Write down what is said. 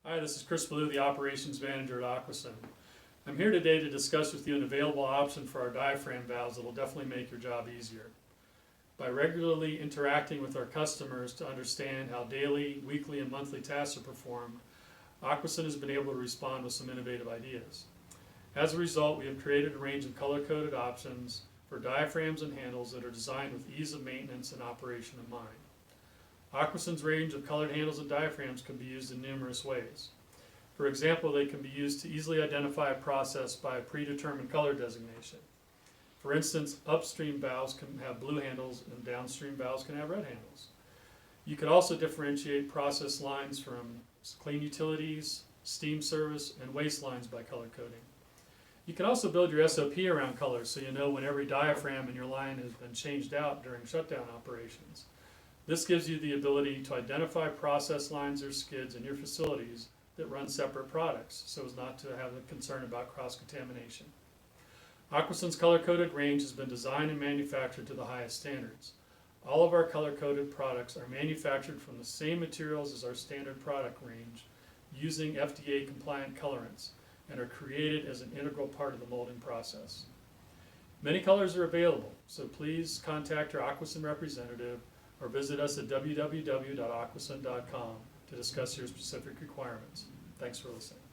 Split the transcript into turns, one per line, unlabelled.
Hi, this is Chris Ballou, the Operations Manager at Aquasun. I'm here today to discuss with you an available option for our diaphragm valves that will definitely make your job easier. By regularly interacting with our customers to understand how daily, weekly, and monthly tasks are performed, Aquasun has been able to respond with some innovative ideas. As a result, we have created a range of color-coded options for diaphragms and handles that are designed with ease of maintenance and operation in mind. Aquasun's range of colored handles and diaphragms can be used in numerous ways. For example, they can be used to easily identify a process by a predetermined color designation. For instance, upstream valves can have blue handles and downstream valves can have red handles. You can also differentiate process lines from clean utilities, steam service, and waste lines by color coding. You can also build your SOP around colors so you know when every diaphragm in your line has been changed out during shutdown operations. This gives you the ability to identify process lines or skids in your facilities that run separate products so as not to have a concern about cross-contamination. Aquasun's color-coded range has been designed and manufactured to the highest standards. All of our color-coded products are manufactured from the same materials as our standard product range using FDA-compliant colorants and are created as an integral part of the molding process. Many colors are available, so please contact your Aquasun representative or visit us at www.aquasun.com to discuss your specific requirements. Thanks for listening.